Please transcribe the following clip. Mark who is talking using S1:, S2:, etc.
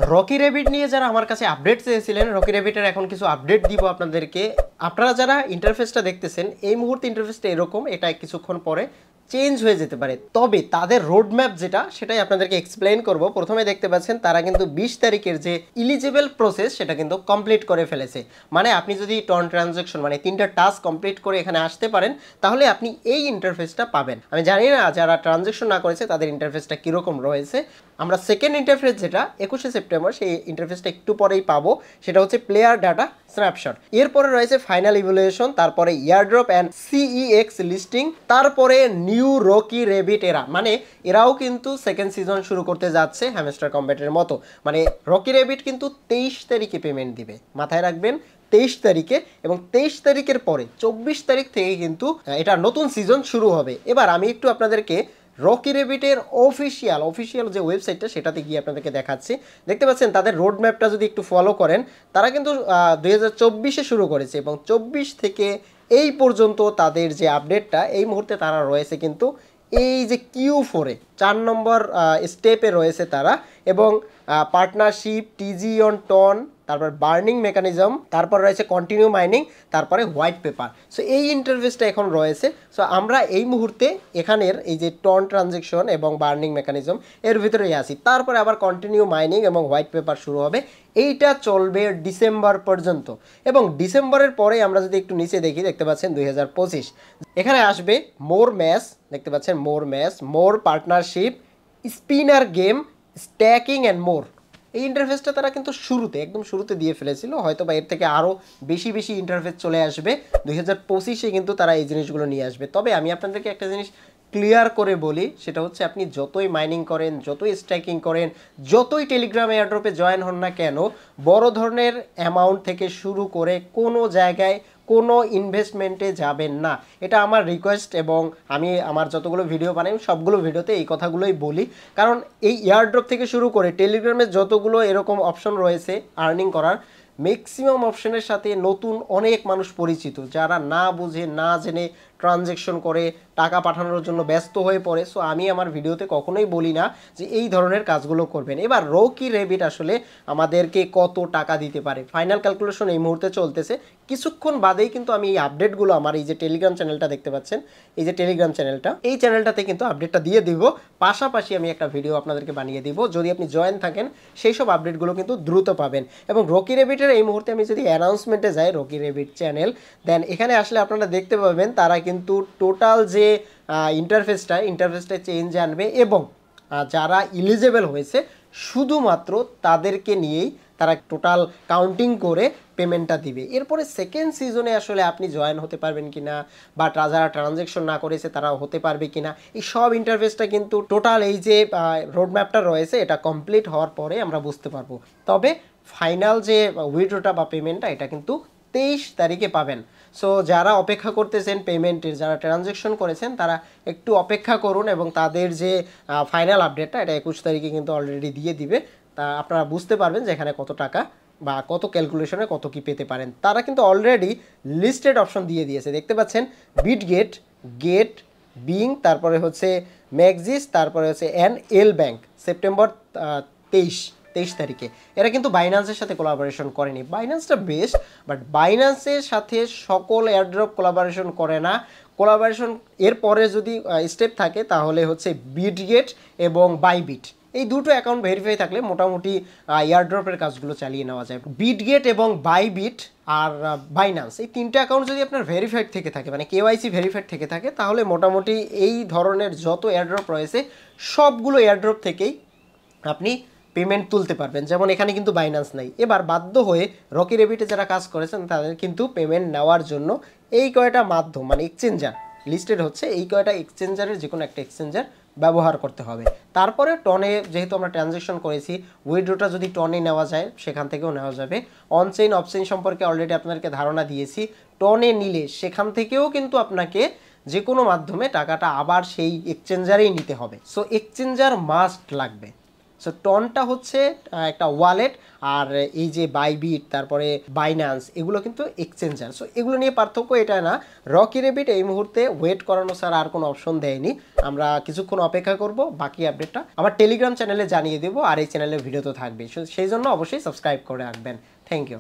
S1: Rocky rabbit নিয়ে যারা আমার কাছে আপডেট চেয়েছিলেন, রকি রেবিটের এখন কিছু আপডেট দিব আপনাদেরকে। আপনারা যারা ইন্টারফেসটা দেখতেছেন, এই মুহূর্তে ইন্টারফেসটা এরকম, এটা কিছুক্ষণ পরে চেঞ্জ হয়ে যেতে পারে। তবে তাদের রোডম্যাপ যেটা, সেটাই আপনাদেরকে এক্সপ্লেন করব। প্রথমে দেখতে পাচ্ছেন তারা কিন্তু 20 তারিখের যে ইলিজিবল প্রসেস সেটা কিন্তু কমপ্লিট করে ফেলেছে। মানে আপনি যদি টন ট্রানজ্যাকশন মানে 3টা টাস্ক কমপ্লিট করে এখানে আসতে পারেন, তাহলে আপনি এই ইন্টারফেসটা পাবেন। আমি জানি না যারা ট্রানজ্যাকশন না করেছে তাদের ইন্টারফেসটা কীরকম রয়েছে। আমরা সেকেন্ড ইন্টারফেস যেটা 21শে সেপ্টেম্বর, সেই ইন্টারফেসটা একটু পরেই পাবো। সেটা হচ্ছে প্লেয়ার ডাটা স্ন্যাপশট। এরপরে রয়েছে ফাইনাল ইভ্যালুয়েশন, তারপরে ইয়ারড্রপ অ্যান্ড সিইএক্স লিস্টিং, তারপরে নিউ রকি রেবিট এরা, মানে এরাও কিন্তু সেকেন্ড সিজন শুরু করতে যাচ্ছে হ্যামস্টার কম্ব্যাটের মতো। মানে রকি রেবিট কিন্তু 23 তারিখে পেমেন্ট দিবে, মাথায় রাখবেন 23 তারিখে। এবং 23 তারিখের পরে 24 তারিখ থেকে কিন্তু এটা নতুন সিজন শুরু হবে। এবার আমি একটু আপনাদেরকে রকি রেবিটের অফিসিয়াল যে ওয়েবসাইটটা, সেটাতে গিয়ে আপনাদেরকে দেখাচ্ছি। দেখতে পাচ্ছেন তাদের রোড ম্যাপটা যদি একটু ফলো করেন, তারা কিন্তু 2024-এ শুরু করেছে এবং 24 থেকে এই পর্যন্ত তাদের যে আপডেটটা, এই মুহূর্তে তারা রয়েছে কিন্তু এই যে Q4-এ 4 নম্বর স্টেপে রয়েছে তারা। এবং পার্টনারশিপ, টিজি অন টন, তারপর বার্নিং মেকানিজম, তারপর রয়েছে কন্টিনিউ মাইনিং, তারপরে হোয়াইট পেপার। সো এই ইন্টারফেসটা এখন রয়েছে। সো আমরা এই মুহূর্তে এখানের এই যে টন ট্রানজেকশন এবং বার্নিং মেকানিজম এর ভিতরেই আছি। তারপরে আবার কন্টিনিউ মাইনিং এবং হোয়াইট পেপার শুরু হবে। এইটা চলবে ডিসেম্বর পর্যন্ত। এবং ডিসেম্বরের পরে আমরা যদি একটু নিচে দেখি, দেখতে পাচ্ছেন 2025 এখানে আসবে মোর ম্যাচ, দেখতে পাচ্ছেন more match, more partnership, spinner game, stacking and more. এই ইন্টারফেসটা তারা কিন্তু একদম শুরুতে দিয়ে ফেলেছিল। হয়তো বা এর থেকে আরও বেশি ইন্টারফেস চলে আসবে 2025-এ, কিন্তু তারা এই জিনিসগুলো নিয়ে আসবে। তবে আমি আপনাদেরকে একটা জিনিস ক্লিয়ার করে বলি, সেটা হচ্ছে আপনি যতই মাইনিং করেন, যতই স্ট্যাকিং করেন, যতই টেলিগ্রাম এয়ারড্রপে জয়েন হন না কেন, বড় ধরনের অ্যামাউন্ট থেকে শুরু করে কোনো জায়গায় কোনো ইনভেস্টমেন্টে যাবেন না। এটা আমার রিকোয়েস্ট। এবং আমি আমার যতগুলো ভিডিও বানাই সবগুলো ভিডিওতে এই কথাগুলোই বলি। কারণ এই এয়ারড্রপ থেকে শুরু করে টেলিগ্রামের যতগুলো এরকম অপশন রয়েছে আর্নিং করার, ম্যাক্সিমাম অপশনের সাথে নতুন অনেক মানুষ পরিচিত, যারা না বুঝে না জেনে ট্রানজ্যাকশন করে টাকা পাঠানোর জন্য ব্যস্ত হয়ে পড়ে। সো আমি আমার ভিডিওতে কখনোই বলি না যে এই ধরনের কাজগুলো করবেন। এবার রকি রেবিট আসলে আমাদেরকে কত টাকা দিতে পারে, ফাইনাল ক্যালকুলেশন এই মুহূর্তে চলতেছে। কিছুক্ষণ বাদেই কিন্তু আমি এই আপডেটগুলো আমার এই যে টেলিগ্রাম চ্যানেলটা দেখতে পাচ্ছেন, এই যে টেলিগ্রাম চ্যানেলটা, এই চ্যানেলটাতে কিন্তু আপডেটটা দিয়ে দিব। পাশাপাশি আমি একটা ভিডিও আপনাদেরকে বানিয়ে দিব, যদি আপনি জয়েন থাকেন সেই সব আপডেটগুলো কিন্তু দ্রুত পাবেন। এবং রকি রেবিটের এই মুহূর্তে আমি যদি অ্যানাউন্সমেন্টে যাই, রকি রেবিট চ্যানেল, দেন এখানে আসলে আপনারা দেখতে পাবেন তারা কিন্তু টোটাল যে ইন্টারফেসটা চেঞ্জ আনবে। এবং যারা ইলিজিবল হয়েছে শুধুমাত্র তাদেরকে নিয়েই তারা টোটাল কাউন্টিং করে পেমেন্টটা দিবে। এরপরে সেকেন্ড সিজনে আসলে আপনি জয়েন হতে পারবেন কিনা, বা যারা ট্রানজ্যাকশন না করেছে তারা হতে পারবে কিনা, এই সব ইন্টারফেসটা কিন্তু টোটাল এই যে রোডম্যাপটা রয়েছে এটা কমপ্লিট হওয়ার পরে আমরা বুঝতে পারবো। তবে ফাইনাল যে উইথড্রটা বা পেমেন্টটা, এটা কিন্তু 23 তারিখে পাবেন। সো যারা অপেক্ষা করতেছেন পেমেন্টের, যারা ট্রানজ্যাকশন করেছেন, তারা একটু অপেক্ষা করুন। এবং তাদের যে ফাইনাল আপডেটটা, এটা 21 তারিখে কিন্তু অলরেডি দিয়ে দিবে। তা আপনারা বুঝতে পারবেন যে এখানে কত টাকা বা কত ক্যালকুলেশনে কত কি পেতে পারেন। তারা কিন্তু অলরেডি লিস্টেড অপশন দিয়ে দিয়েছে, দেখতে পাচ্ছেন বিটগেট, গেট, বিং, তারপরে হচ্ছে ম্যাক্সিস, তারপরে হচ্ছে এল ব্যাংক। সেপ্টেম্বর 23 তারিখে এরা কিন্তু বাইন্যান্সের সাথে কোলাবোরেশন করেনি। বাইন্যান্সটা বেস্ট, বাট বাইন্যান্সের সাথে সকল এয়ারড্রপ কোলাবোরেশন করে না। কোলাবোরেশন এরপরে যদি স্টেপ থাকে তাহলে হচ্ছে বিটগেট এবং বাইবিট, এই দুটো অ্যাকাউন্ট ভেরিফাই থাকলে মোটামুটি এয়ারড্রপের কাজগুলো চালিয়ে নেওয়া যায়। বিটগেট এবং বাইবিট আর বাইন্যান্স, এই 3টে অ্যাকাউন্ট যদি আপনার ভেরিফাইড থেকে থাকে, মানে কেওয়াইসি ভেরিফাইড থেকে থাকে, তাহলে মোটামুটি এই ধরনের যত এয়ারড্রপ রয়েছে সবগুলো এয়ারড্রপ থেকেই আপনি পেমেন্ট তুলতে পারবেন। যেমন এখানে কিন্তু বাইন্যান্স নাই। এবার বাধ্য হয়ে রকি রেবিটে যারা কাজ করেছেন তাদের কিন্তু পেমেন্ট নেওয়ার জন্য এই কয়টা মাধ্যম, মানে এক্সচেঞ্জার লিস্টেড হচ্ছে, এই কয়টা এক্সচেঞ্জারের যে কোনো একটা এক্সচেঞ্জার ব্যবহার করতে হবে। তারপরে টনে যেহেতু আমরা ট্রানজ্যাকশন করেছি, উইথড্রটা যদি টনে নেওয়া যায় সেখান থেকেও নেওয়া যাবে। অনচেইন অফচেইন সম্পর্কে অলরেডি আপনাদেরকে ধারণা দিয়েছি। টনে নিলে সেখান থেকেও কিন্তু আপনাকে যে কোনো মাধ্যমে টাকাটা আবার সেই এক্সচেঞ্জারেই নিতে হবে। সো এক্সচেঞ্জার মাস্ট লাগবে। সো টনটা হচ্ছে একটা ওয়ালেট, আর এই যে বাইবিট তারপরে বাইন্যান্স এগুলো কিন্তু এক্সচেঞ্জার। সো এগুলো নিয়ে পার্থক্য এটা না। রকি রেবিট এই মুহূর্তে ওয়েট করানো ছাড়া আর কোনো অপশন দেয়নি। আমরা কিছুক্ষণ অপেক্ষা করব, বাকি আপডেটটা আমার টেলিগ্রাম চ্যানেলে জানিয়ে দেবো, আর এই চ্যানেলের ভিডিও তো থাকবে, সেই জন্য অবশ্যই সাবস্ক্রাইব করে রাখবেন। Thank you.